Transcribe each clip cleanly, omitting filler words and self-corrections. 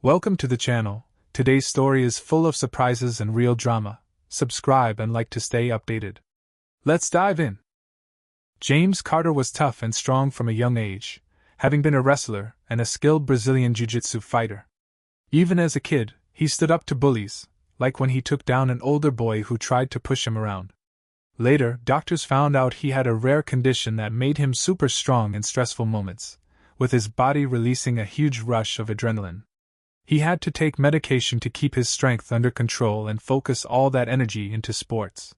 Welcome to the channel. Today's story is full of surprises and real drama. Subscribe and like to stay updated. Let's dive in. James Carter was tough and strong from a young age, having been a wrestler and a skilled Brazilian jiu-jitsu fighter. Even as a kid, he stood up to bullies, like when he took down an older boy who tried to push him around. Later, doctors found out he had a rare condition that made him super strong in stressful moments, with his body releasing a huge rush of adrenaline. He had to take medication to keep his strength under control and focus all that energy into sports.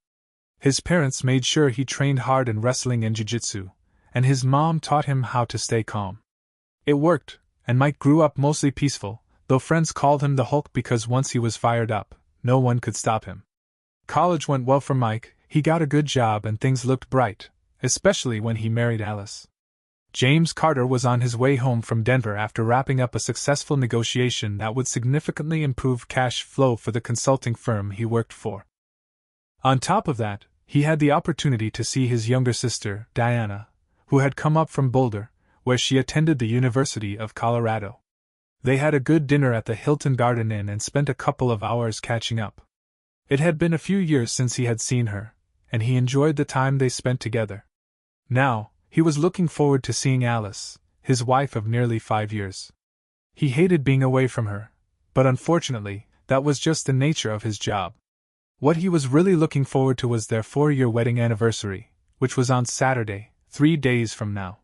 His parents made sure he trained hard in wrestling and jiu-jitsu, and his mom taught him how to stay calm. It worked, and Mike grew up mostly peaceful, though friends called him the Hulk because once he was fired up, no one could stop him. College went well for Mike, he got a good job and things looked bright, especially when he married Alice. James Carter was on his way home from Denver after wrapping up a successful negotiation that would significantly improve cash flow for the consulting firm he worked for. On top of that, he had the opportunity to see his younger sister, Diana, who had come up from Boulder, where she attended the University of Colorado. They had a good dinner at the Hilton Garden Inn and spent a couple of hours catching up. It had been a few years since he had seen her, and he enjoyed the time they spent together. Now, he was looking forward to seeing Alice, his wife of nearly 5 years. He hated being away from her, but unfortunately, that was just the nature of his job. What he was really looking forward to was their 4-year wedding anniversary, which was on Saturday, 3 days from now.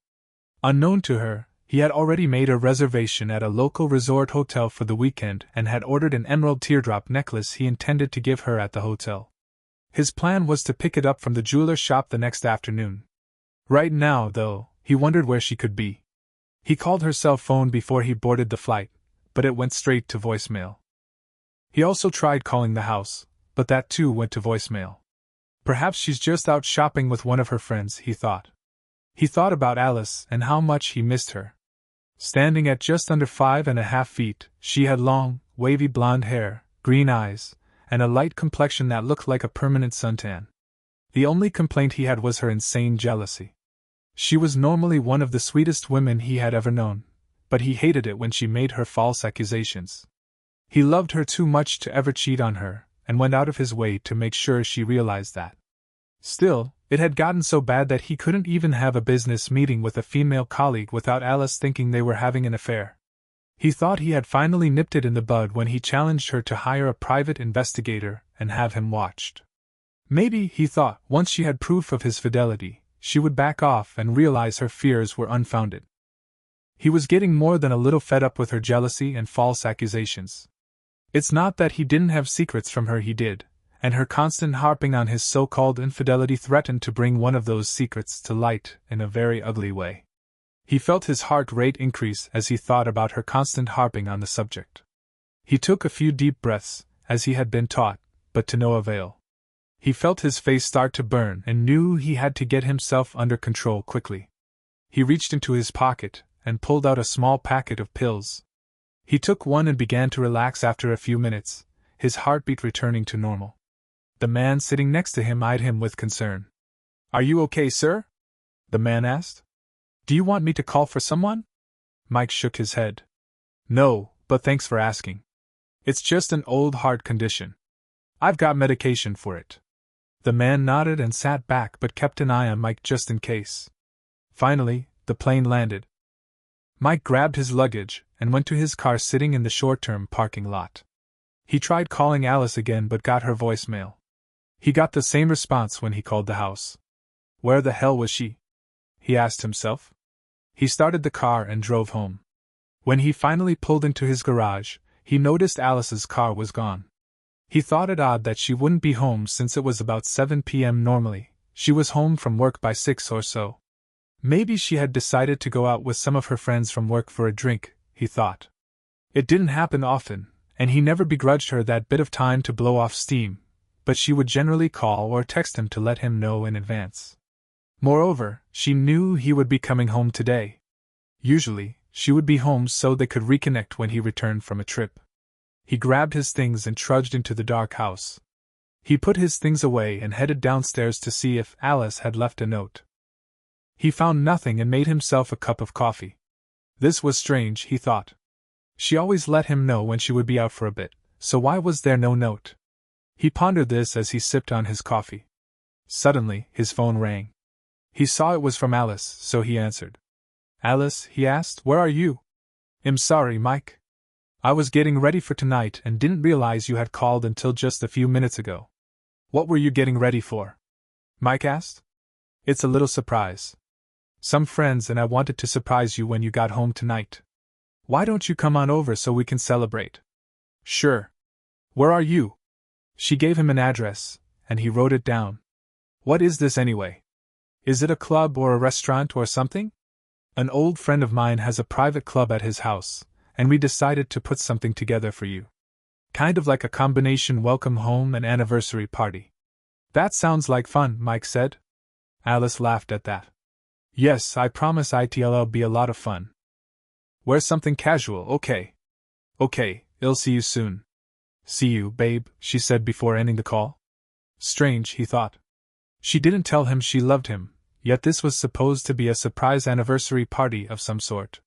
Unknown to her, he had already made a reservation at a local resort hotel for the weekend and had ordered an emerald teardrop necklace he intended to give her at the hotel. His plan was to pick it up from the jeweler shop the next afternoon. Right now, though, he wondered where she could be. He called her cell phone before he boarded the flight, but it went straight to voicemail. He also tried calling the house, but that too went to voicemail. Perhaps she's just out shopping with one of her friends, he thought. He thought about Alice and how much he missed her. Standing at just under 5.5 feet, she had long, wavy blonde hair, green eyes, and a light complexion that looked like a permanent suntan. The only complaint he had was her insane jealousy. She was normally one of the sweetest women he had ever known, but he hated it when she made her false accusations. He loved her too much to ever cheat on her, and went out of his way to make sure she realized that. Still, it had gotten so bad that he couldn't even have a business meeting with a female colleague without Alice thinking they were having an affair. He thought he had finally nipped it in the bud when he challenged her to hire a private investigator and have him watched. Maybe, he thought, once she had proof of his fidelity, she would back off and realize her fears were unfounded. He was getting more than a little fed up with her jealousy and false accusations. It's not that he didn't have secrets from her, he did, and her constant harping on his so-called infidelity threatened to bring one of those secrets to light in a very ugly way. He felt his heart rate increase as he thought about her constant harping on the subject. He took a few deep breaths, as he had been taught, but to no avail. He felt his face start to burn and knew he had to get himself under control quickly. He reached into his pocket and pulled out a small packet of pills. He took one and began to relax after a few minutes, his heartbeat returning to normal. The man sitting next to him eyed him with concern. "Are you okay, sir?" the man asked. "Do you want me to call for someone?" Mike shook his head. "No, but thanks for asking. It's just an old heart condition. I've got medication for it." The man nodded and sat back but kept an eye on Mike just in case. Finally, the plane landed. Mike grabbed his luggage and went to his car sitting in the short-term parking lot. He tried calling Alice again but got her voicemail. He got the same response when he called the house. Where the hell was she? He asked himself. He started the car and drove home. When he finally pulled into his garage, he noticed Alice's car was gone. He thought it odd that she wouldn't be home since it was about 7 p.m. normally. She was home from work by 6 or so. Maybe she had decided to go out with some of her friends from work for a drink, he thought. It didn't happen often, and he never begrudged her that bit of time to blow off steam, but she would generally call or text him to let him know in advance. Moreover, she knew he would be coming home today. Usually, she would be home so they could reconnect when he returned from a trip. He grabbed his things and trudged into the dark house. He put his things away and headed downstairs to see if Alice had left a note. He found nothing and made himself a cup of coffee. This was strange, he thought. She always let him know when she would be out for a bit, so why was there no note? He pondered this as he sipped on his coffee. Suddenly, his phone rang. He saw it was from Alice, so he answered. Alice, he asked, where are you? I'm sorry, Mike. I was getting ready for tonight and didn't realize you had called until just a few minutes ago. What were you getting ready for? Mike asked. It's a little surprise. Some friends and I wanted to surprise you when you got home tonight. Why don't you come on over so we can celebrate? Sure. Where are you? She gave him an address, and he wrote it down. What is this anyway? Is it a club or a restaurant or something? An old friend of mine has a private club at his house, and we decided to put something together for you. Kind of like a combination welcome home and anniversary party. That sounds like fun, Mike said. Alice laughed at that. Yes, I promise it'll be a lot of fun. Wear something casual, okay? Okay, I'll see you soon. See you, babe, she said before ending the call. Strange, he thought. She didn't tell him she loved him, yet this was supposed to be a surprise anniversary party of some sort.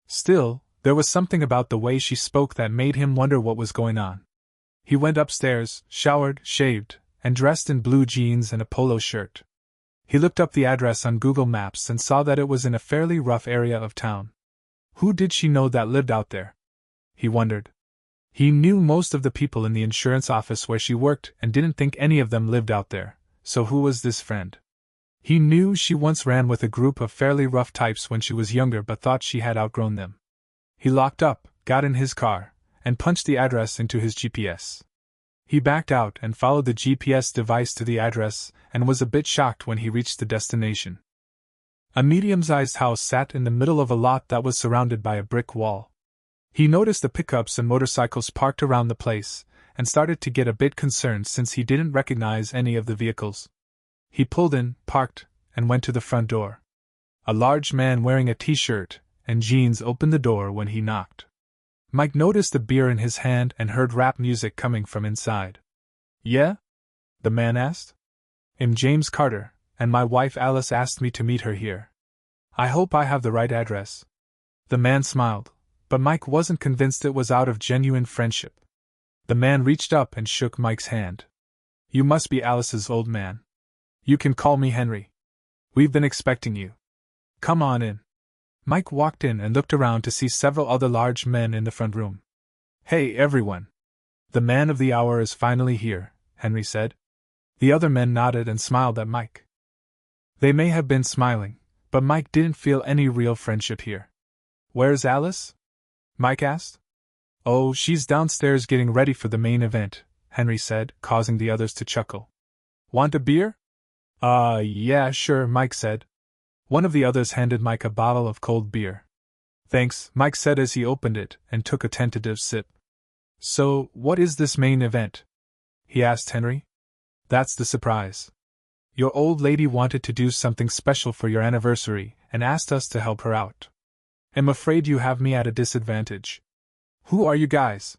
Still, there was something about the way she spoke that made him wonder what was going on. He went upstairs, showered, shaved, and dressed in blue jeans and a polo shirt. He looked up the address on Google Maps and saw that it was in a fairly rough area of town. Who did she know that lived out there? He wondered. He knew most of the people in the insurance office where she worked and didn't think any of them lived out there, so who was this friend? He knew she once ran with a group of fairly rough types when she was younger but thought she had outgrown them. He locked up, got in his car, and punched the address into his GPS. He backed out and followed the GPS device to the address and was a bit shocked when he reached the destination. A medium-sized house sat in the middle of a lot that was surrounded by a brick wall. He noticed the pickups and motorcycles parked around the place, and started to get a bit concerned since he didn't recognize any of the vehicles. He pulled in, parked, and went to the front door. A large man wearing a t-shirt and jeans opened the door when he knocked. Mike noticed the beer in his hand and heard rap music coming from inside. Yeah? The man asked. I'm James Carter, and my wife Alice asked me to meet her here. I hope I have the right address. The man smiled, but Mike wasn't convinced it was out of genuine friendship. The man reached up and shook Mike's hand. You must be Alice's old man. You can call me Henry. We've been expecting you. Come on in. Mike walked in and looked around to see several other large men in the front room. Hey, everyone. The man of the hour is finally here, Henry said. The other men nodded and smiled at Mike. They may have been smiling, but Mike didn't feel any real friendship here. Where's Alice? Mike asked. Oh, she's downstairs getting ready for the main event, Henry said, causing the others to chuckle. Want a beer? Yeah, sure, Mike said. One of the others handed Mike a bottle of cold beer. Thanks, Mike said as he opened it and took a tentative sip. So, what is this main event? He asked Henry. That's the surprise. Your old lady wanted to do something special for your anniversary and asked us to help her out. I'm afraid you have me at a disadvantage. Who are you guys?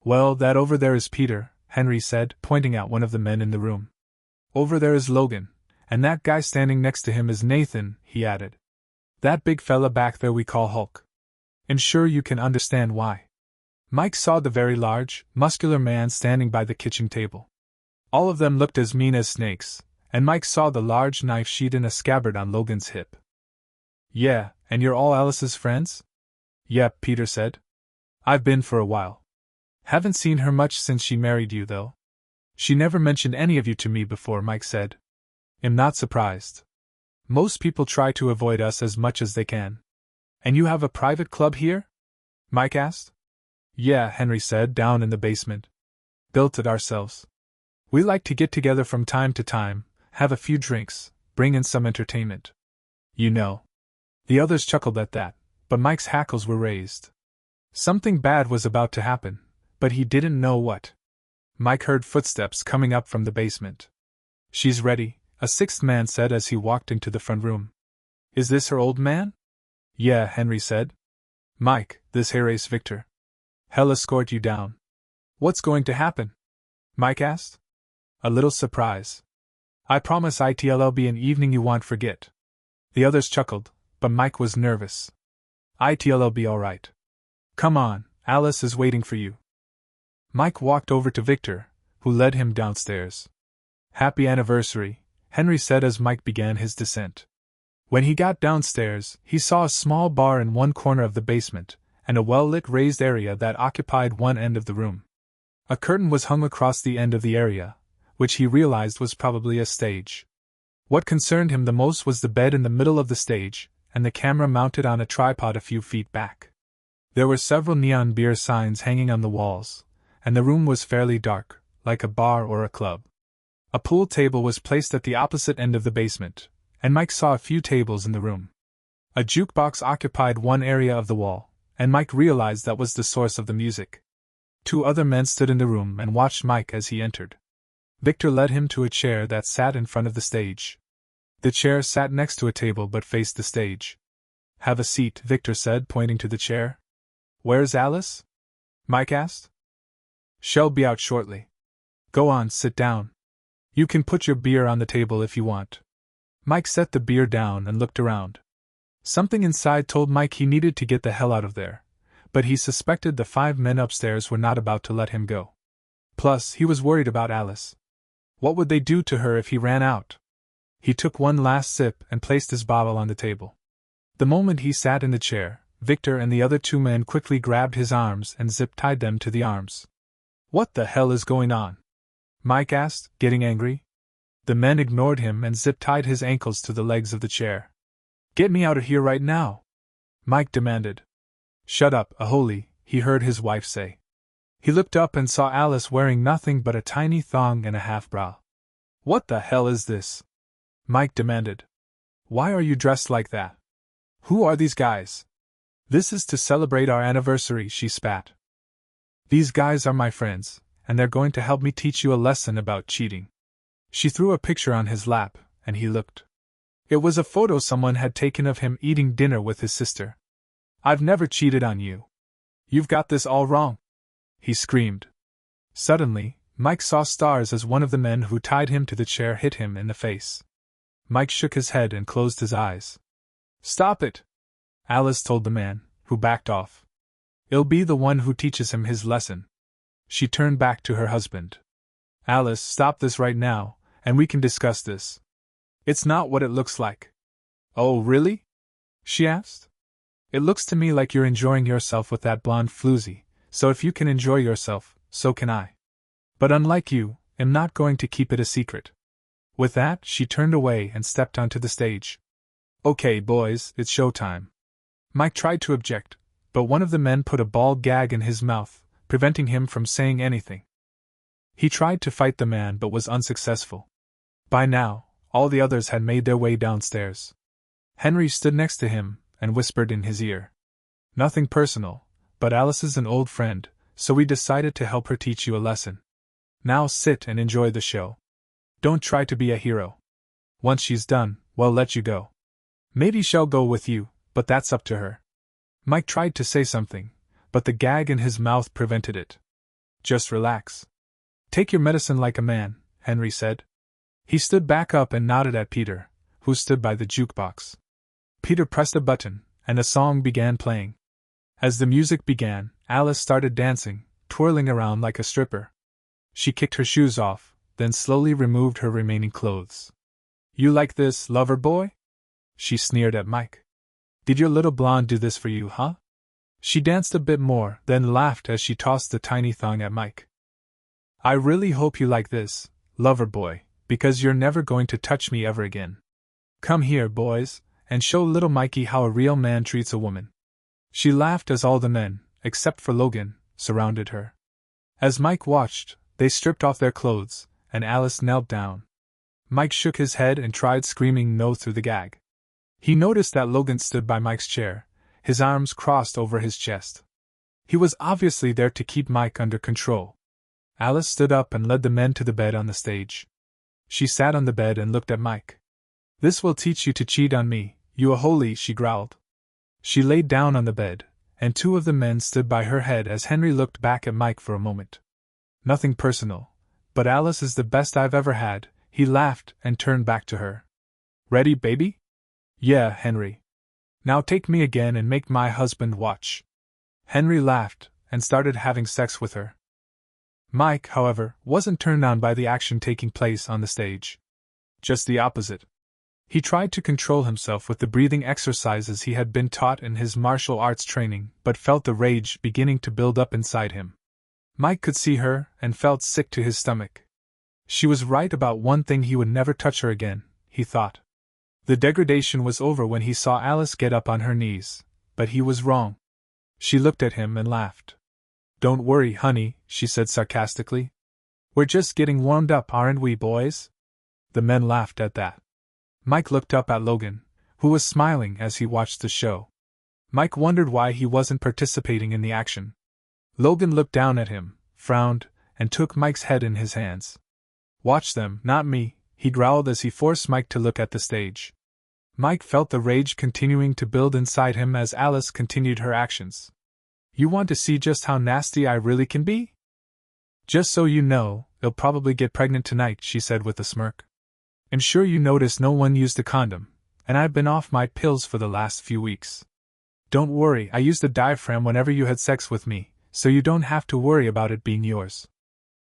Well, that over there is Peter, Henry said, pointing out one of the men in the room. Over there is Logan, and that guy standing next to him is Nathan, he added. That big fella back there we call Hulk. I'm sure you can understand why. Mike saw the very large, muscular man standing by the kitchen table. All of them looked as mean as snakes, and Mike saw the large knife sheath in a scabbard on Logan's hip. Yeah, and you're all Alice's friends? Yep, Peter said. I've been for a while. Haven't seen her much since she married you, though. She never mentioned any of you to me before, Mike said. I'm not surprised. Most people try to avoid us as much as they can. And you have a private club here? Mike asked. Yeah, Henry said, down in the basement. Built it ourselves. We like to get together from time to time, have a few drinks, bring in some entertainment. You know. The others chuckled at that, but Mike's hackles were raised. Something bad was about to happen, but he didn't know what. Mike heard footsteps coming up from the basement. She's ready, a sixth man said as he walked into the front room. Is this her old man? Yeah, Henry said. Mike, this here is Victor. He'll escort you down. What's going to happen? Mike asked. A little surprise. I promise it'll be an evening you won't forget. The others chuckled, but Mike was nervous. It'll be all right. Come on, Alice is waiting for you. Mike walked over to Victor, who led him downstairs. Happy anniversary, Henry said as Mike began his descent. When he got downstairs, he saw a small bar in one corner of the basement, and a well-lit raised area that occupied one end of the room. A curtain was hung across the end of the area, which he realized was probably a stage. What concerned him the most was the bed in the middle of the stage, and the camera mounted on a tripod a few feet back. There were several neon beer signs hanging on the walls, and the room was fairly dark, like a bar or a club. A pool table was placed at the opposite end of the basement, and Mike saw a few tables in the room. A jukebox occupied one area of the wall, and Mike realized that was the source of the music. Two other men stood in the room and watched Mike as he entered. Victor led him to a chair that sat in front of the stage. The chair sat next to a table but faced the stage. Have a seat, Victor said, pointing to the chair. Where's Alice? Mike asked. She'll be out shortly. Go on, sit down. You can put your beer on the table if you want. Mike set the beer down and looked around. Something inside told Mike he needed to get the hell out of there, but he suspected the 5 men upstairs were not about to let him go. Plus, he was worried about Alice. What would they do to her if he ran out? He took one last sip and placed his bottle on the table. The moment he sat in the chair, Victor and the other 2 men quickly grabbed his arms and zip-tied them to the arms. What the hell is going on? Mike asked, getting angry. The men ignored him and zip-tied his ankles to the legs of the chair. Get me out of here right now, Mike demanded. Shut up, Aholy, he heard his wife say. He looked up and saw Alice wearing nothing but a tiny thong and a half-bra. What the hell is this? Mike demanded. Why are you dressed like that? Who are these guys? This is to celebrate our anniversary, she spat. These guys are my friends, and they're going to help me teach you a lesson about cheating. She threw a picture on his lap, and he looked. It was a photo someone had taken of him eating dinner with his sister. I've never cheated on you. You've got this all wrong, he screamed. Suddenly, Mike saw stars as one of the men who tied him to the chair hit him in the face. Mike shook his head and closed his eyes. Stop it, Alice told the man, who backed off. I'll be the one who teaches him his lesson. She turned back to her husband. Alice, stop this right now, and we can discuss this. It's not what it looks like. Oh, really? She asked. It looks to me like you're enjoying yourself with that blonde floozy, so if you can enjoy yourself, so can I. But unlike you, I'm not going to keep it a secret. With that, she turned away and stepped onto the stage. Okay, boys, it's showtime. Mike tried to object, but one of the men put a ball gag in his mouth, preventing him from saying anything. He tried to fight the man but was unsuccessful. By now, all the others had made their way downstairs. Henry stood next to him and whispered in his ear. Nothing personal, but Alice is an old friend, so we decided to help her teach you a lesson. Now sit and enjoy the show. Don't try to be a hero. Once she's done, we'll let you go. Maybe she'll go with you, but that's up to her. Mike tried to say something, but the gag in his mouth prevented it. Just relax. Take your medicine like a man, Henry said. He stood back up and nodded at Peter, who stood by the jukebox. Peter pressed a button, and a song began playing. As the music began, Alice started dancing, twirling around like a stripper. She kicked her shoes off, then slowly removed her remaining clothes. You like this, lover boy? She sneered at Mike. Did your little blonde do this for you, huh? She danced a bit more, then laughed as she tossed the tiny thong at Mike. I really hope you like this, lover boy, because you're never going to touch me ever again. Come here, boys, and show little Mikey how a real man treats a woman. She laughed as all the men, except for Logan, surrounded her. As Mike watched, they stripped off their clothes, and Alice knelt down. Mike shook his head and tried screaming no through the gag. He noticed that Logan stood by Mike's chair, his arms crossed over his chest. He was obviously there to keep Mike under control. Alice stood up and led the men to the bed on the stage. She sat on the bed and looked at Mike. This will teach you to cheat on me, you Aholy, she growled. She laid down on the bed, and two of the men stood by her head as Henry looked back at Mike for a moment. Nothing personal, but Alice is the best I've ever had, he laughed and turned back to her. Ready, baby? Yeah, Henry. Now take me again and make my husband watch. Henry laughed, and started having sex with her. Mike, however, wasn't turned on by the action taking place on the stage. Just the opposite. He tried to control himself with the breathing exercises he had been taught in his martial arts training, but felt the rage beginning to build up inside him. Mike could see her, and felt sick to his stomach. She was right about one thing: he would never touch her again, he thought. The degradation was over when he saw Alice get up on her knees, but he was wrong. She looked at him and laughed. "Don't worry, honey," she said sarcastically. "We're just getting warmed up, aren't we, boys?" The men laughed at that. Mike looked up at Logan, who was smiling as he watched the show. Mike wondered why he wasn't participating in the action. Logan looked down at him, frowned, and took Mike's head in his hands. "Watch them, not me," he growled as he forced Mike to look at the stage. Mike felt the rage continuing to build inside him as Alice continued her actions. "You want to see just how nasty I really can be? Just so you know, you'll probably get pregnant tonight," she said with a smirk. "I'm sure you noticed no one used a condom, and I've been off my pills for the last few weeks. Don't worry, I used a diaphragm whenever you had sex with me, so you don't have to worry about it being yours.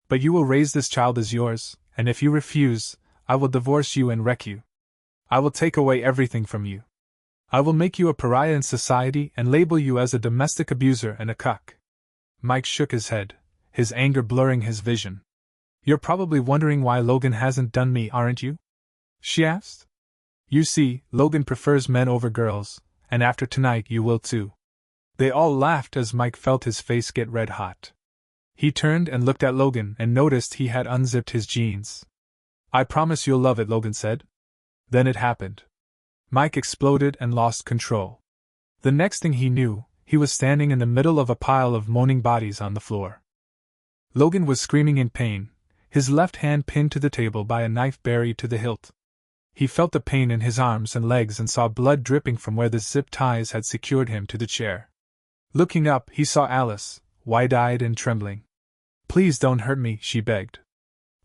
But you will raise this child as yours, and if you refuse, I will divorce you and wreck you. I will take away everything from you. I will make you a pariah in society and label you as a domestic abuser and a cuck." Mike shook his head, his anger blurring his vision. "You're probably wondering why Logan hasn't done me, aren't you?" she asked. "You see, Logan prefers men over girls, and after tonight you will too." They all laughed as Mike felt his face get red hot. He turned and looked at Logan and noticed he had unzipped his jeans. "I promise you'll love it," Logan said. Then it happened. Mike exploded and lost control. The next thing he knew, he was standing in the middle of a pile of moaning bodies on the floor. Logan was screaming in pain, his left hand pinned to the table by a knife buried to the hilt. He felt the pain in his arms and legs and saw blood dripping from where the zip ties had secured him to the chair. Looking up, he saw Alice, wide-eyed and trembling. "Please don't hurt me," she begged.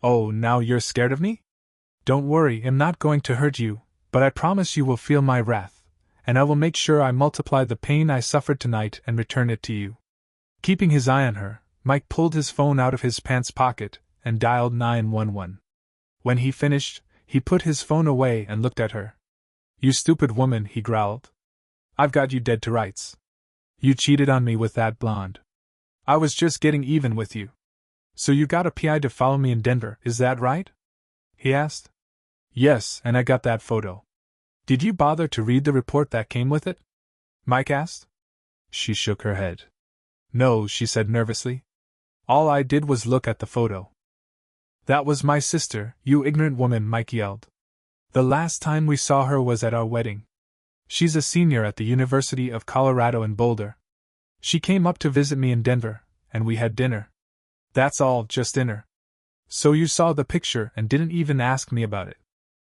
"Oh, now you're scared of me? Don't worry, I'm not going to hurt you, but I promise you will feel my wrath, and I will make sure I multiply the pain I suffered tonight and return it to you." Keeping his eye on her, Mike pulled his phone out of his pants pocket and dialed 911. When he finished, he put his phone away and looked at her. "You stupid woman," he growled. "I've got you dead to rights. You cheated on me with that blonde. I was just getting even with you. So you got a PI to follow me in Denver, is that right?" he asked. "Yes, and I got that photo. Did you bother to read the report that came with it?" Mike asked. She shook her head. "No," she said nervously. "All I did was look at the photo." "That was my sister, you ignorant woman," Mike yelled. "The last time we saw her was at our wedding. She's a senior at the University of Colorado in Boulder. She came up to visit me in Denver, and we had dinner. That's all, just dinner. So you saw the picture and didn't even ask me about it.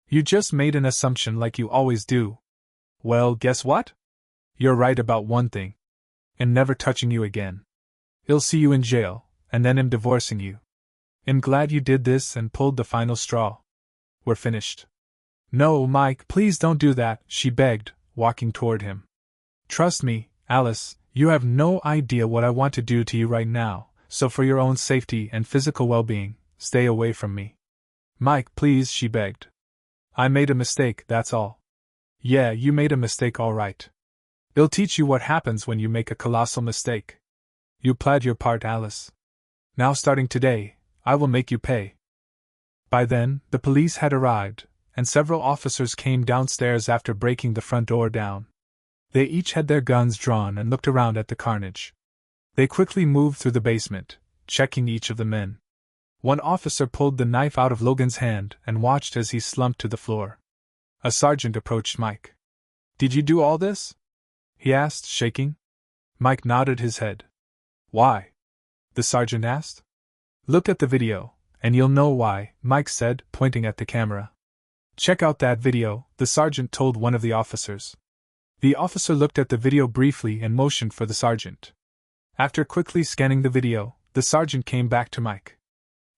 You just made an assumption like you always do. Well, guess what? You're right about one thing. I'm never touching you again. I'll see you in jail, and then I'm divorcing you. I'm glad you did this and pulled the final straw. We're finished." "No, Mike, please don't do that," she begged, walking toward him. "Trust me, Alice, you have no idea what I want to do to you right now, so for your own safety and physical well-being, stay away from me." "Mike, please," she begged. "I made a mistake, that's all." "Yeah, you made a mistake all right. It'll teach you what happens when you make a colossal mistake. You played your part, Alice. Now starting today, I will make you pay." By then, the police had arrived, and several officers came downstairs after breaking the front door down. They each had their guns drawn and looked around at the carnage. They quickly moved through the basement, checking each of the men. One officer pulled the knife out of Logan's hand and watched as he slumped to the floor. A sergeant approached Mike. "Did you do all this?" he asked, shaking. Mike nodded his head. "Why?" the sergeant asked. "Look at the video, and you'll know why," Mike said, pointing at the camera. "Check out that video," the sergeant told one of the officers. The officer looked at the video briefly and motioned for the sergeant. After quickly scanning the video, the sergeant came back to Mike.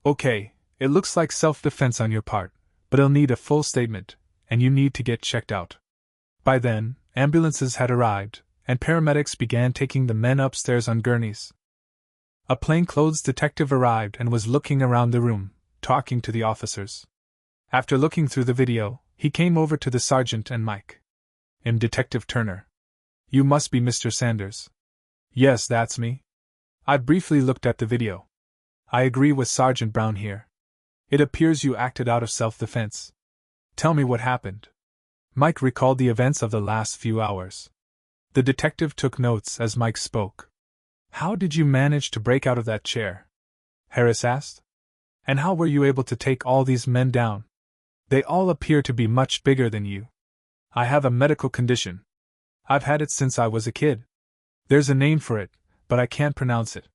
"Okay, it looks like self-defense on your part, but I'll need a full statement, and you need to get checked out." By then, ambulances had arrived, and paramedics began taking the men upstairs on gurneys. A plainclothes detective arrived and was looking around the room, talking to the officers. After looking through the video, he came over to the sergeant and Mike. "I'm Detective Turner. You must be Mr. Sanders." "Yes, that's me." I briefly looked at the video. "I agree with Sergeant Brown here. It appears you acted out of self-defense. Tell me what happened." Mike recalled the events of the last few hours. The detective took notes as Mike spoke. "How did you manage to break out of that chair?" Harris asked. "And how were you able to take all these men down? They all appear to be much bigger than you." "I have a medical condition. I've had it since I was a kid. There's a name for it, but I can't pronounce it.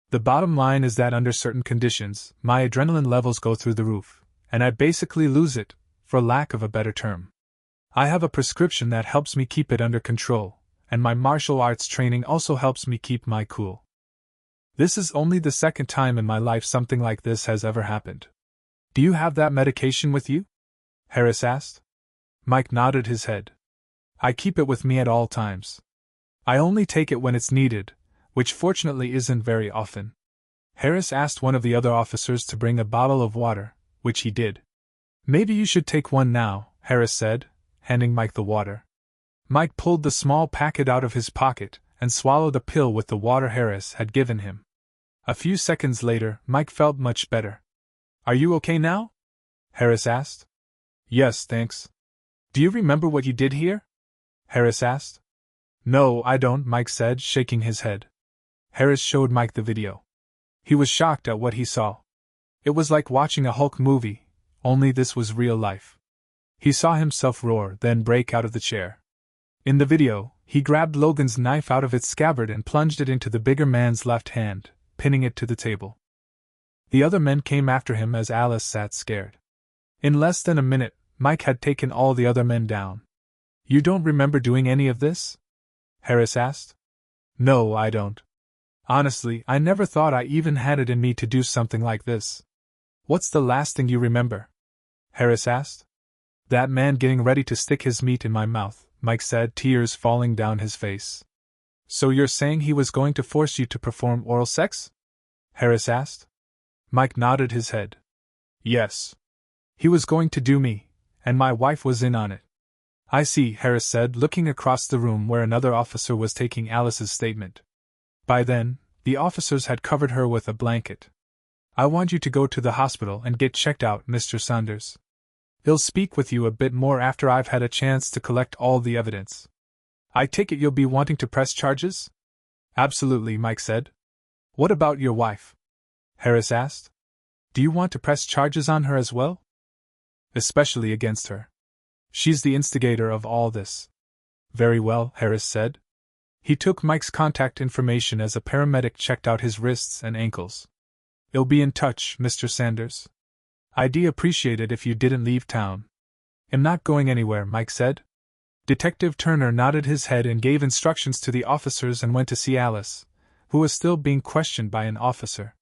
The bottom line is that under certain conditions, my adrenaline levels go through the roof, and I basically lose it, for lack of a better term. I have a prescription that helps me keep it under control, and my martial arts training also helps me keep my cool. This is only the second time in my life something like this has ever happened." "Do you have that medication with you?" Harris asked. Mike nodded his head. "I keep it with me at all times. I only take it when it's needed, which fortunately isn't very often." Harris asked one of the other officers to bring a bottle of water, which he did. "Maybe you should take one now," Harris said, handing Mike the water. Mike pulled the small packet out of his pocket and swallowed a pill with the water Harris had given him. A few seconds later, Mike felt much better. "Are you okay now?" Harris asked. "Yes, thanks." "Do you remember what you did here?" Harris asked. "No, I don't," Mike said, shaking his head. Harris showed Mike the video. He was shocked at what he saw. It was like watching a Hulk movie, only this was real life. He saw himself roar, then break out of the chair. In the video, he grabbed Logan's knife out of its scabbard and plunged it into the bigger man's left hand, pinning it to the table. The other men came after him as Alice sat scared. In less than a minute, Mike had taken all the other men down. "You don't remember doing any of this?" Harris asked. "No, I don't. Honestly, I never thought I even had it in me to do something like this." "What's the last thing you remember?" Harris asked. "That man getting ready to stick his meat in my mouth," Mike said, tears falling down his face. "So you're saying he was going to force you to perform oral sex?" Harris asked. Mike nodded his head. "Yes. He was going to do me, and my wife was in on it." "I see," Harris said, looking across the room where another officer was taking Alice's statement. By then, the officers had covered her with a blanket. "I want you to go to the hospital and get checked out, Mr. Sanders. I'll speak with you a bit more after I've had a chance to collect all the evidence." "I take it you'll be wanting to press charges?" "Absolutely," Mike said. "What about your wife?" Harris asked. "Do you want to press charges on her as well?" "Especially against her. She's the instigator of all this." "Very well," Harris said. He took Mike's contact information as a paramedic checked out his wrists and ankles. "I'll be in touch, Mr. Sanders. I'd appreciate it if you didn't leave town." "I'm not going anywhere," Mike said. Detective Turner nodded his head and gave instructions to the officers and went to see Alice, who was still being questioned by an officer.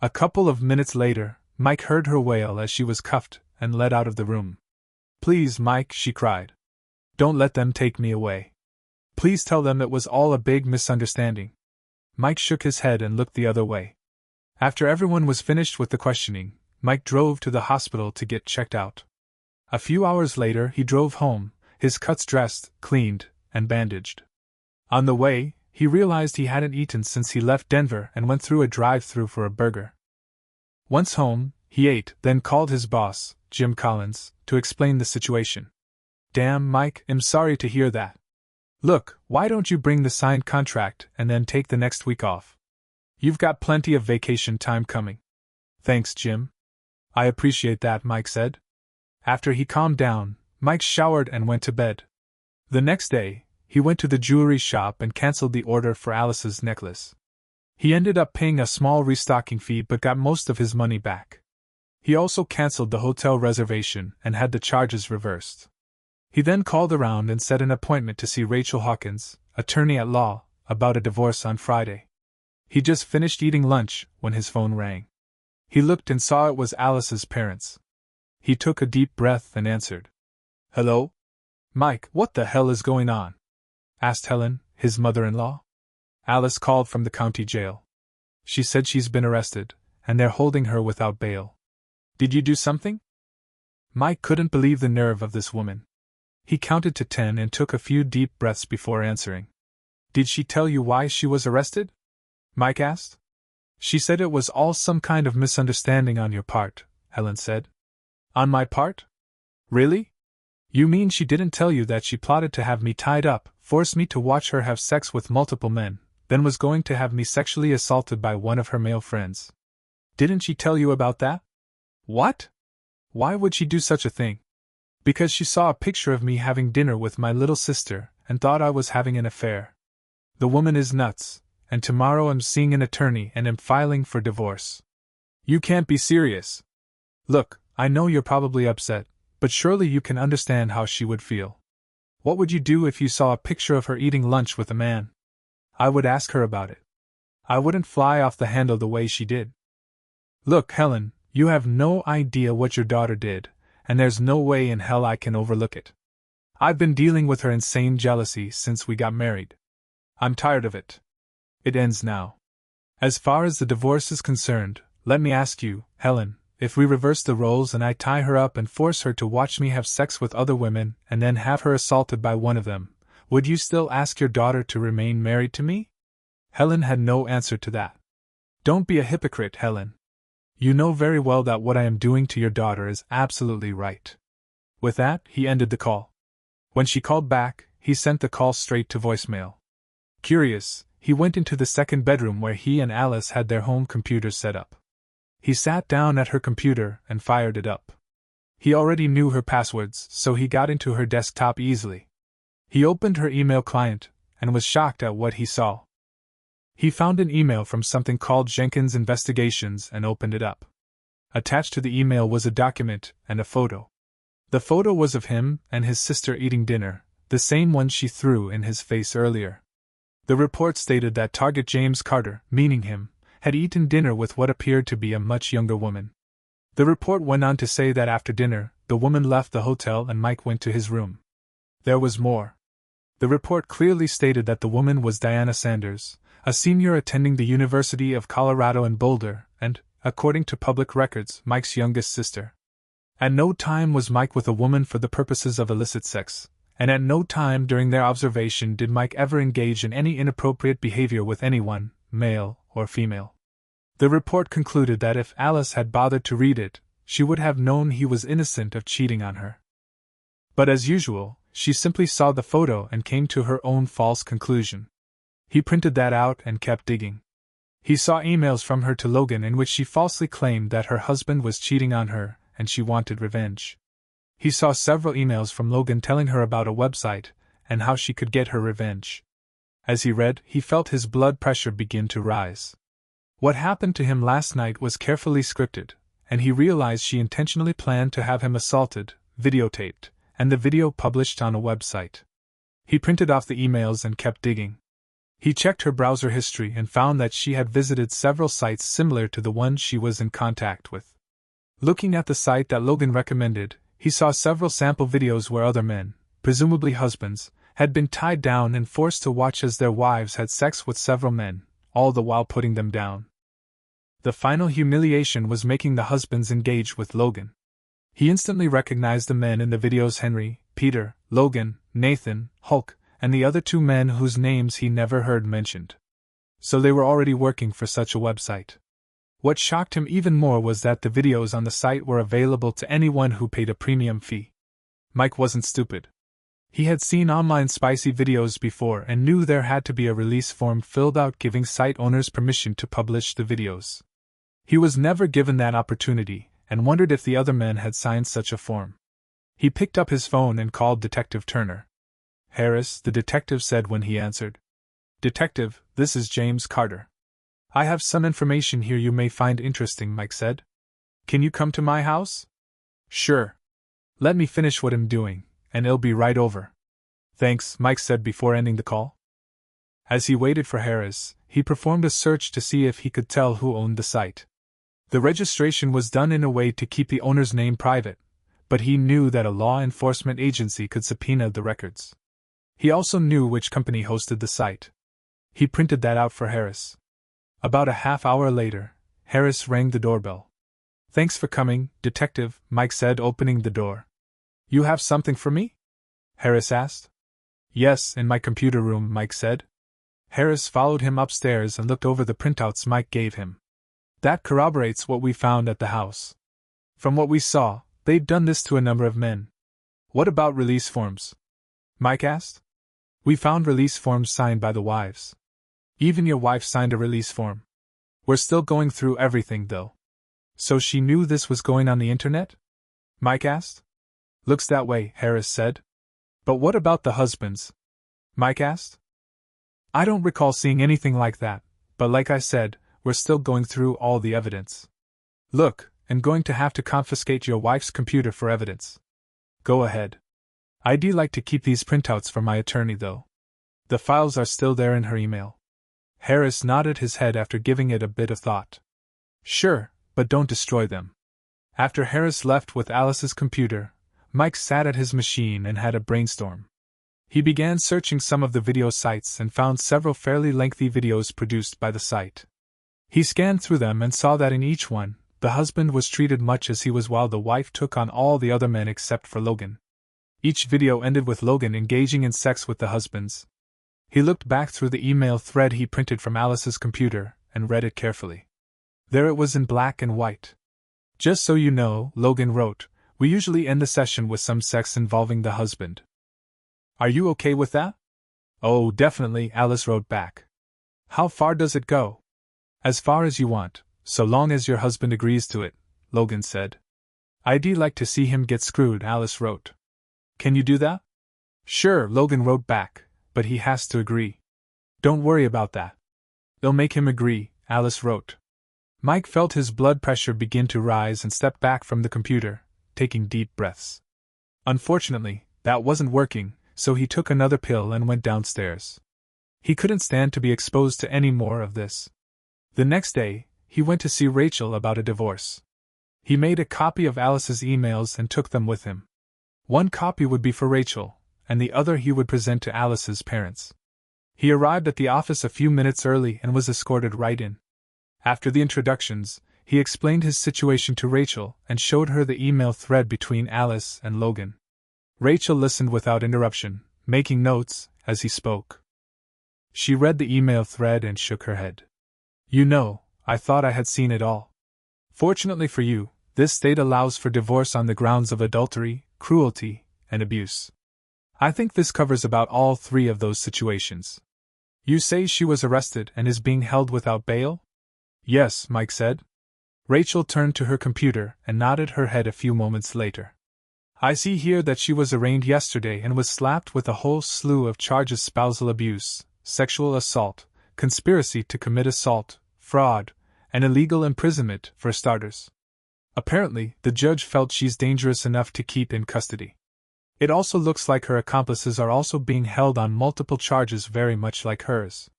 A couple of minutes later, Mike heard her wail as she was cuffed and led out of the room. "Please, Mike," she cried. "Don't let them take me away. Please tell them it was all a big misunderstanding." Mike shook his head and looked the other way. After everyone was finished with the questioning, Mike drove to the hospital to get checked out. A few hours later, he drove home, his cuts dressed, cleaned, and bandaged. On the way, he realized he hadn't eaten since he left Denver and went through a drive-thru for a burger. Once home, he ate, then called his boss, Jim Collins, to explain the situation. "Damn, Mike, I'm sorry to hear that. Look, why don't you bring the signed contract and then take the next week off? You've got plenty of vacation time coming." "Thanks, Jim. I appreciate that," Mike said. After he calmed down, Mike showered and went to bed. The next day, he went to the jewelry shop and canceled the order for Alice's necklace. He ended up paying a small restocking fee but got most of his money back. He also canceled the hotel reservation and had the charges reversed. He then called around and set an appointment to see Rachel Hawkins, attorney at law, about a divorce on Friday. He just finished eating lunch when his phone rang. He looked and saw it was Alice's parents. He took a deep breath and answered. "Hello? Mike, what the hell is going on?" asked Helen, his mother-in-law. Alice called from the county jail. She said she's been arrested, and they're holding her without bail. Did you do something? Mike couldn't believe the nerve of this woman. He counted to 10 and took a few deep breaths before answering. Did she tell you why she was arrested? Mike asked. She said it was all some kind of misunderstanding on your part, Helen said. On my part? Really? You mean she didn't tell you that she plotted to have me tied up, force me to watch her have sex with multiple men, then was going to have me sexually assaulted by one of her male friends? Didn't she tell you about that? What? Why would she do such a thing? Because she saw a picture of me having dinner with my little sister and thought I was having an affair. The woman is nuts, and tomorrow I'm seeing an attorney and am filing for divorce. You can't be serious. Look, I know you're probably upset, but surely you can understand how she would feel. What would you do if you saw a picture of her eating lunch with a man? I would ask her about it. I wouldn't fly off the handle the way she did. Look, Helen, you have no idea what your daughter did, and there's no way in hell I can overlook it. I've been dealing with her insane jealousy since we got married. I'm tired of it. It ends now. As far as the divorce is concerned, let me ask you, Helen, if we reverse the roles and I tie her up and force her to watch me have sex with other women and then have her assaulted by one of them, would you still ask your daughter to remain married to me? Helen had no answer to that. Don't be a hypocrite, Helen. You know very well that what I am doing to your daughter is absolutely right. With that, he ended the call. When she called back, he sent the call straight to voicemail. Curious, he went into the second bedroom where he and Alice had their home computers set up. He sat down at her computer and fired it up. He already knew her passwords, so he got into her desktop easily. He opened her email client and was shocked at what he saw. He found an email from something called Jenkins Investigations and opened it up. Attached to the email was a document and a photo. The photo was of him and his sister eating dinner, the same one she threw in his face earlier. The report stated that target James Carter, meaning him, had eaten dinner with what appeared to be a much younger woman. The report went on to say that after dinner, the woman left the hotel and Mike went to his room. There was more. The report clearly stated that the woman was Diana Sanders, a senior attending the University of Colorado in Boulder, and, according to public records, Mike's youngest sister. At no time was Mike with a woman for the purposes of illicit sex, and at no time during their observation did Mike ever engage in any inappropriate behavior with anyone, male or female. The report concluded that if Alice had bothered to read it, she would have known he was innocent of cheating on her. But as usual, she simply saw the photo and came to her own false conclusion. He printed that out and kept digging. He saw emails from her to Logan in which she falsely claimed that her husband was cheating on her and she wanted revenge. He saw several emails from Logan telling her about a website and how she could get her revenge. As he read, he felt his blood pressure begin to rise. What happened to him last night was carefully scripted, and he realized she intentionally planned to have him assaulted, videotaped, and the video published on a website. He printed off the emails and kept digging. He checked her browser history and found that she had visited several sites similar to the one she was in contact with. Looking at the site that Logan recommended, he saw several sample videos where other men, presumably husbands, had been tied down and forced to watch as their wives had sex with several men, all the while putting them down. The final humiliation was making the husbands engage with Logan. He instantly recognized the men in the videos: Henry, Peter, Logan, Nathan, Hulk, and the other two men whose names he never heard mentioned. So they were already working for such a website. What shocked him even more was that the videos on the site were available to anyone who paid a premium fee. Mike wasn't stupid. He had seen online spicy videos before and knew there had to be a release form filled out giving site owners permission to publish the videos. He was never given that opportunity, and wondered if the other men had signed such a form. He picked up his phone and called Detective Turner. Harris, the detective said when he answered. Detective, this is James Carter. I have some information here you may find interesting, Mike said. Can you come to my house? Sure. Let me finish what I'm doing, and it'll be right over. Thanks, Mike said before ending the call. As he waited for Harris, he performed a search to see if he could tell who owned the site. The registration was done in a way to keep the owner's name private, but he knew that a law enforcement agency could subpoena the records. He also knew which company hosted the site. He printed that out for Harris. About a half hour later, Harris rang the doorbell. "Thanks for coming, Detective," Mike said, opening the door. "You have something for me?" Harris asked. "Yes, in my computer room," Mike said. Harris followed him upstairs and looked over the printouts Mike gave him. "That corroborates what we found at the house. From what we saw, they'd done this to a number of men." "What about release forms?" Mike asked. "We found release forms signed by the wives. Even your wife signed a release form. We're still going through everything, though." "So she knew this was going on the internet?" Mike asked. "Looks that way," Harris said. "But what about the husbands?" Mike asked. "I don't recall seeing anything like that, but like I said, we're still going through all the evidence. Look, I'm going to have to confiscate your wife's computer for evidence." "Go ahead. I'd like to keep these printouts for my attorney, though. The files are still there in her email." Harris nodded his head after giving it a bit of thought. "Sure, but don't destroy them." After Harris left with Alice's computer, Mike sat at his machine and had a brainstorm. He began searching some of the video sites and found several fairly lengthy videos produced by the site. He scanned through them and saw that in each one, the husband was treated much as he was while the wife took on all the other men except for Logan. Each video ended with Logan engaging in sex with the husbands. He looked back through the email thread he printed from Alice's computer and read it carefully. There it was in black and white. "Just so you know," Logan wrote, "we usually end the session with some sex involving the husband. Are you okay with that?" "Oh, definitely," Alice wrote back. "How far does it go?" "As far as you want, so long as your husband agrees to it," Logan said. "I'd like to see him get screwed," Alice wrote. "Can you do that?" "Sure," Logan wrote back, "but he has to agree." "Don't worry about that. They'll make him agree," Alice wrote. Mike felt his blood pressure begin to rise and stepped back from the computer, taking deep breaths. Unfortunately, that wasn't working, so he took another pill and went downstairs. He couldn't stand to be exposed to any more of this. The next day, he went to see Rachel about a divorce. He made a copy of Alice's emails and took them with him. One copy would be for Rachel, and the other he would present to Alice's parents. He arrived at the office a few minutes early and was escorted right in. After the introductions, he explained his situation to Rachel and showed her the email thread between Alice and Logan. Rachel listened without interruption, making notes as he spoke. She read the email thread and shook her head. "You know, I thought I had seen it all. Fortunately for you, this state allows for divorce on the grounds of adultery, cruelty, and abuse. I think this covers about all three of those situations." "You say she was arrested and is being held without bail?" "Yes," Mike said. Rachel turned to her computer and nodded her head a few moments later. "I see here that she was arraigned yesterday and was slapped with a whole slew of charges: spousal abuse, sexual assault, conspiracy to commit assault, fraud, and illegal imprisonment, for starters. Apparently, the judge felt she's dangerous enough to keep in custody. It also looks like her accomplices are also being held on multiple charges very much like hers.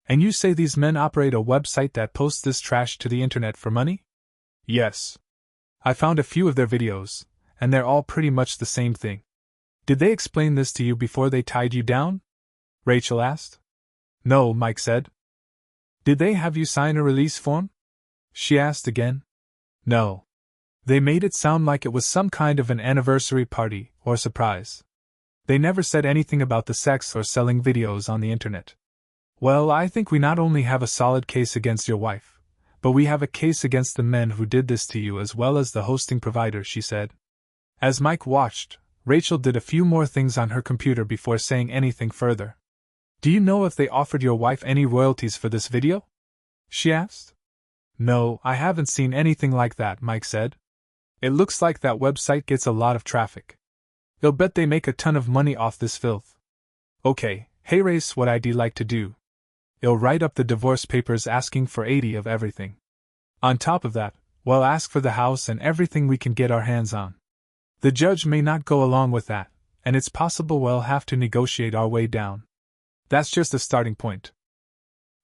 And you say these men operate a website that posts this trash to the internet for money?" "Yes. I found a few of their videos, and they're all pretty much the same thing." "Did they explain this to you before they tied you down?" Rachel asked. "No," Mike said. "Did they have you sign a release form?" she asked again. "No. They made it sound like it was some kind of an anniversary party or surprise. They never said anything about the sex or selling videos on the internet." "Well, I think we not only have a solid case against your wife, but we have a case against the men who did this to you as well as the hosting provider," she said. As Mike watched, Rachel did a few more things on her computer before saying anything further. "Do you know if they offered your wife any royalties for this video?" she asked. "No, I haven't seen anything like that," Mike said. "It looks like that website gets a lot of traffic. They'll bet they make a ton of money off this filth." "Okay, here's what I'd like to do. I'll write up the divorce papers asking for 80 of everything. On top of that, we'll ask for the house and everything we can get our hands on. The judge may not go along with that, and it's possible we'll have to negotiate our way down. That's just a starting point.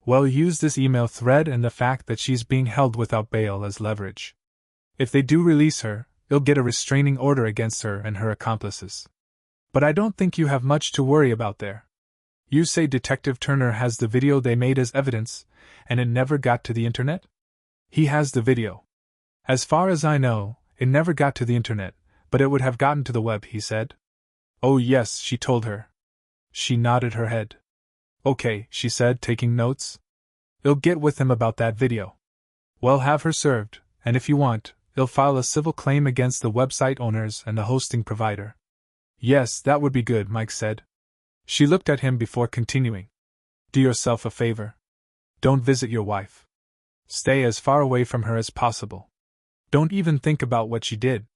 We'll use this email thread and the fact that she's being held without bail as leverage. If they do release her, you'll get a restraining order against her and her accomplices. But I don't think you have much to worry about there. You say Detective Turner has the video they made as evidence, and it never got to the internet? He has the video. As far as I know, it never got to the internet, but it would have gotten to the web, he said. Oh yes, she told her. She nodded her head. Okay, she said, taking notes. I'll get with him about that video. Well, have her served, and if you want, I'll file a civil claim against the website owners and the hosting provider. Yes, that would be good, Mike said. She looked at him before continuing. Do yourself a favor. Don't visit your wife. Stay as far away from her as possible. Don't even think about what she did.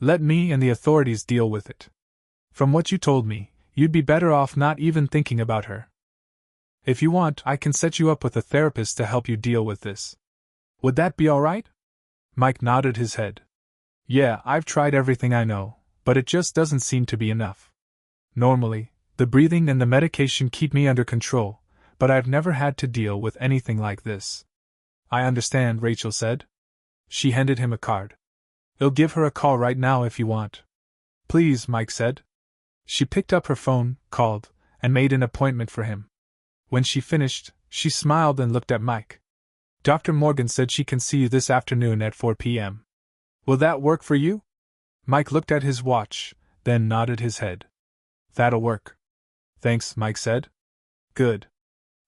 Let me and the authorities deal with it. From what you told me, you'd be better off not even thinking about her. If you want, I can set you up with a therapist to help you deal with this. Would that be all right? Mike nodded his head. Yeah, I've tried everything I know, but it just doesn't seem to be enough. Normally, the breathing and the medication keep me under control, but I've never had to deal with anything like this. I understand, Rachel said. She handed him a card. I'll give her a call right now if you want. Please, Mike said. She picked up her phone, called, and made an appointment for him. When she finished, she smiled and looked at Mike. Dr. Morgan said she can see you this afternoon at 4 p.m. Will that work for you? Mike looked at his watch, then nodded his head. That'll work. Thanks, Mike said. Good.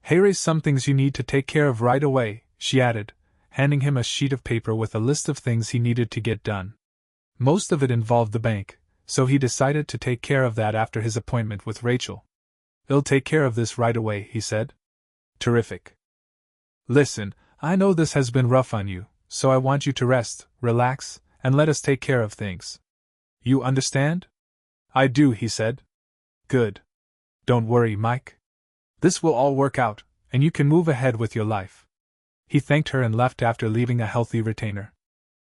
Here's some things you need to take care of right away, she added, handing him a sheet of paper with a list of things he needed to get done. Most of it involved the bank, so he decided to take care of that after his appointment with Rachel. I'll take care of this right away, he said. Terrific. Listen, I know this has been rough on you, so I want you to rest, relax, and let us take care of things. You understand? I do, he said. Good. Don't worry, Mike. This will all work out, and you can move ahead with your life. He thanked her and left after leaving a healthy retainer.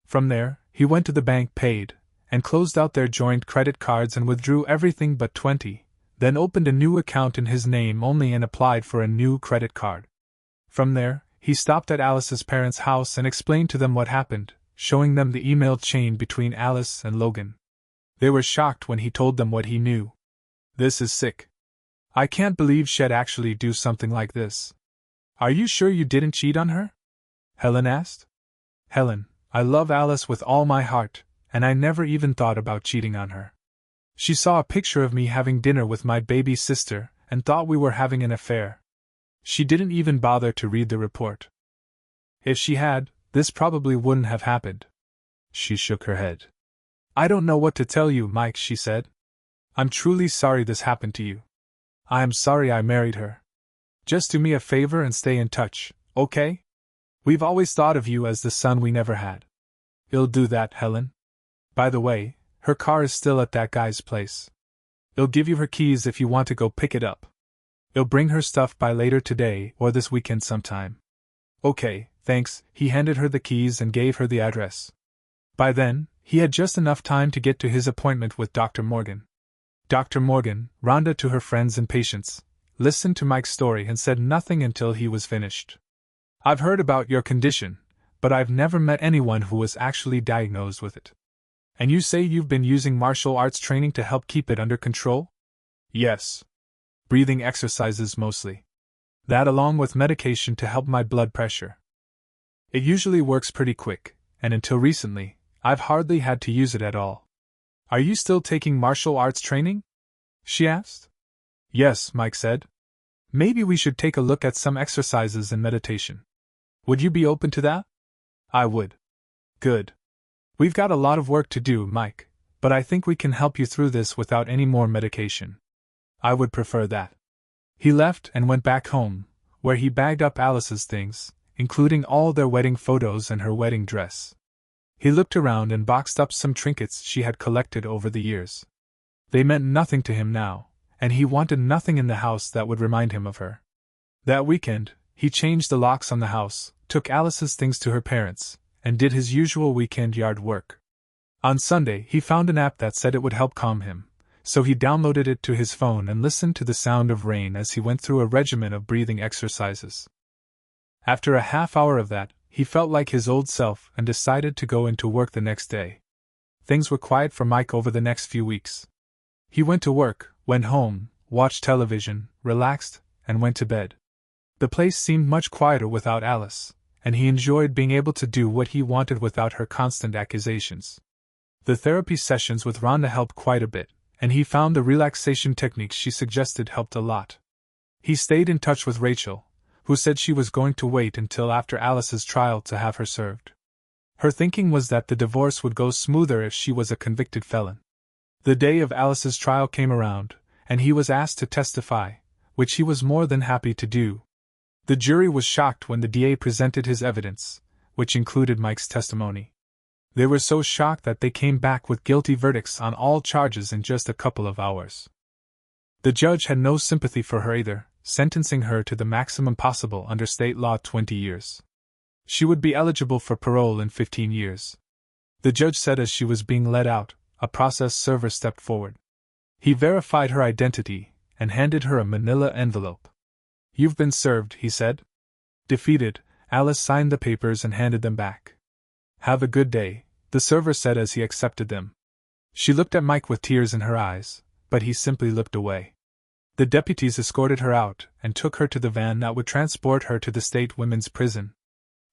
From there, he went to the bank, paid, and closed out their joint credit cards and withdrew everything but 20, then opened a new account in his name only and applied for a new credit card. From there, he stopped at Alice's parents' house and explained to them what happened, showing them the email chain between Alice and Logan. They were shocked when he told them what he knew. This is sick. I can't believe she'd actually do something like this. Are you sure you didn't cheat on her? Helen asked. Helen, I love Alice with all my heart, and I never even thought about cheating on her. She saw a picture of me having dinner with my baby sister and thought we were having an affair. She didn't even bother to read the report. If she had, this probably wouldn't have happened. She shook her head. I don't know what to tell you, Mike, she said. I'm truly sorry this happened to you. I am sorry I married her. Just do me a favor and stay in touch, okay? We've always thought of you as the son we never had. I'll do that, Helen. By the way, her car is still at that guy's place. I'll give you her keys if you want to go pick it up. I'll bring her stuff by later today or this weekend sometime. Okay, thanks. He handed her the keys and gave her the address. By then, he had just enough time to get to his appointment with Dr. Morgan. Dr. Morgan, Rhonda to her friends and patients, listened to Mike's story and said nothing until he was finished. I've heard about your condition, but I've never met anyone who was actually diagnosed with it. And you say you've been using martial arts training to help keep it under control? Yes. Breathing exercises mostly. That along with medication to help my blood pressure. It usually works pretty quick, and until recently, I've hardly had to use it at all. Are you still taking martial arts training? She asked. Yes, Mike said. Maybe we should take a look at some exercises and meditation. Would you be open to that? I would. Good. We've got a lot of work to do, Mike, but I think we can help you through this without any more medication. I would prefer that. He left and went back home, where he bagged up Alice's things, including all their wedding photos and her wedding dress. He looked around and boxed up some trinkets she had collected over the years. They meant nothing to him now, and he wanted nothing in the house that would remind him of her. That weekend, he changed the locks on the house, took Alice's things to her parents, and did his usual weekend yard work. On Sunday, he found an app that said it would help calm him, so he downloaded it to his phone and listened to the sound of rain as he went through a regimen of breathing exercises. After a half hour of that, he felt like his old self and decided to go into work the next day. Things were quiet for Mike over the next few weeks. He went to work, went home, watched television, relaxed, and went to bed. The place seemed much quieter without Alice, and he enjoyed being able to do what he wanted without her constant accusations. The therapy sessions with Rhonda helped quite a bit, and he found the relaxation techniques she suggested helped a lot. He stayed in touch with Rachel, who said she was going to wait until after Alice's trial to have her served. Her thinking was that the divorce would go smoother if she was a convicted felon. The day of Alice's trial came around, and he was asked to testify, which he was more than happy to do. The jury was shocked when the DA presented his evidence, which included Mike's testimony. They were so shocked that they came back with guilty verdicts on all charges in just a couple of hours. The judge had no sympathy for her either, sentencing her to the maximum possible under state law, 20 years. She would be eligible for parole in 15 years. The judge said as she was being let out, a process server stepped forward. He verified her identity and handed her a manila envelope. "You've been served," he said. Defeated, Alice signed the papers and handed them back. "Have a good day," the server said as he accepted them. She looked at Mike with tears in her eyes, but he simply looked away. The deputies escorted her out and took her to the van that would transport her to the state women's prison.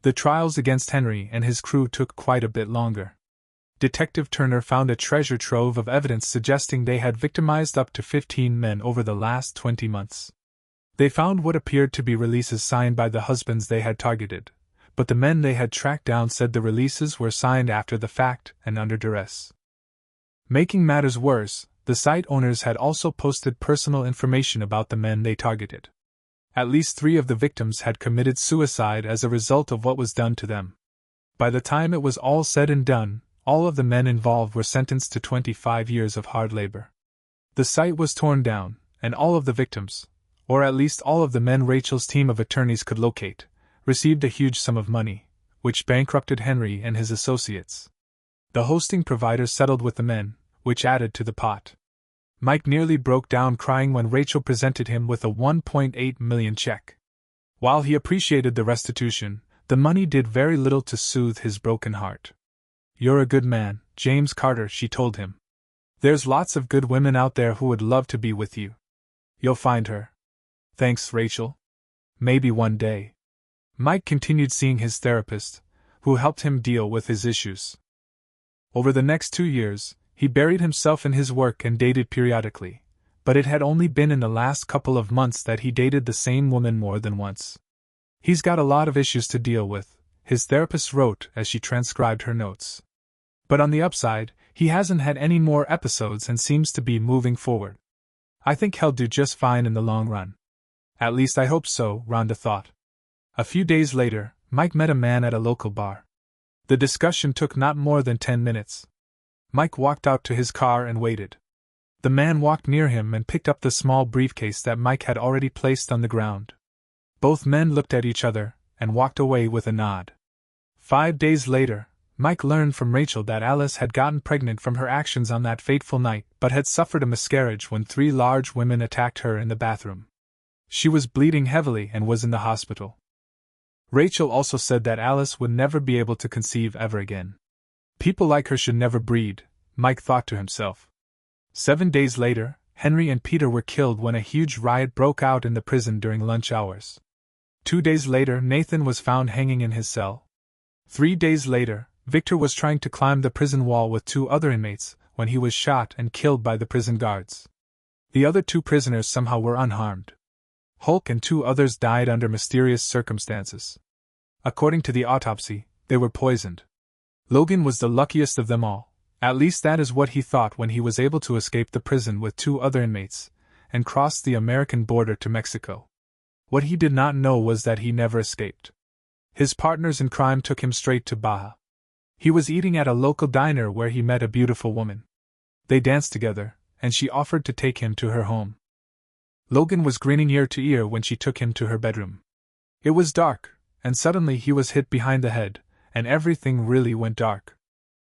The trials against Henry and his crew took quite a bit longer. Detective Turner found a treasure trove of evidence suggesting they had victimized up to 15 men over the last 20 months. They found what appeared to be releases signed by the husbands they had targeted, but the men they had tracked down said the releases were signed after the fact and under duress. Making matters worse, the site owners had also posted personal information about the men they targeted. At least 3 of the victims had committed suicide as a result of what was done to them. By the time it was all said and done, all of the men involved were sentenced to 25 years of hard labor. The site was torn down, and all of the victims, or at least all of the men Rachel's team of attorneys could locate, received a huge sum of money, which bankrupted Henry and his associates. The hosting providers settled with the men, which added to the pot. Mike nearly broke down crying when Rachel presented him with a $1.8 million check. While he appreciated the restitution, the money did very little to soothe his broken heart. "You're a good man, James Carter," she told him. "There's lots of good women out there who would love to be with you. You'll find her." "Thanks, Rachel. Maybe one day." Mike continued seeing his therapist, who helped him deal with his issues. Over the next 2 years, he buried himself in his work and dated periodically, but it had only been in the last couple of months that he dated the same woman more than once. "He's got a lot of issues to deal with," his therapist wrote as she transcribed her notes. "But on the upside, he hasn't had any more episodes and seems to be moving forward. I think he'll do just fine in the long run. At least I hope so," Rhonda thought. A few days later, Mike met a man at a local bar. The discussion took not more than 10 minutes. Mike walked out to his car and waited. The man walked near him and picked up the small briefcase that Mike had already placed on the ground. Both men looked at each other and walked away with a nod. 5 days later, Mike learned from Rachel that Alice had gotten pregnant from her actions on that fateful night but had suffered a miscarriage when 3 large women attacked her in the bathroom. She was bleeding heavily and was in the hospital. Rachel also said that Alice would never be able to conceive ever again. People like her should never breed, Mike thought to himself. 7 days later, Henry and Peter were killed when a huge riot broke out in the prison during lunch hours. 2 days later, Nathan was found hanging in his cell. 3 days later, Victor was trying to climb the prison wall with 2 other inmates when he was shot and killed by the prison guards. The other 2 prisoners somehow were unharmed. Hulk and 2 others died under mysterious circumstances. According to the autopsy, they were poisoned. Logan was the luckiest of them all, at least that is what he thought when he was able to escape the prison with 2 other inmates, and crossed the American border to Mexico. What he did not know was that he never escaped. His partners in crime took him straight to Baja. He was eating at a local diner where he met a beautiful woman. They danced together, and she offered to take him to her home. Logan was grinning ear to ear when she took him to her bedroom. It was dark, and suddenly he was hit behind the head, and everything really went dark.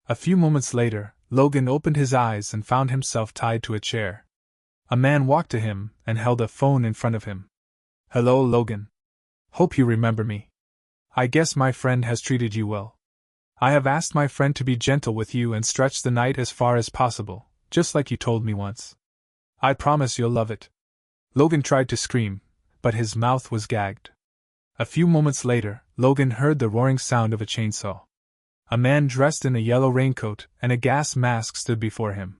A few moments later, Logan opened his eyes and found himself tied to a chair. A man walked to him and held a phone in front of him. "Hello, Logan. Hope you remember me. I guess my friend has treated you well. I have asked my friend to be gentle with you and stretch the night as far as possible, just like you told me once. I promise you'll love it. Logan tried to scream, but his mouth was gagged. A few moments later, Logan heard the roaring sound of a chainsaw. A man dressed in a yellow raincoat and a gas mask stood before him.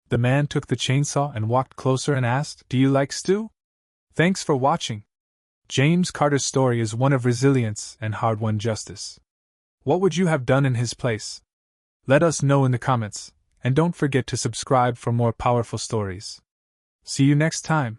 The man took the chainsaw and walked closer and asked, "Do you like stew?" Thanks for watching. James Carter's story is one of resilience and hard-won justice. What would you have done in his place? Let us know in the comments, and don't forget to subscribe for more powerful stories. See you next time.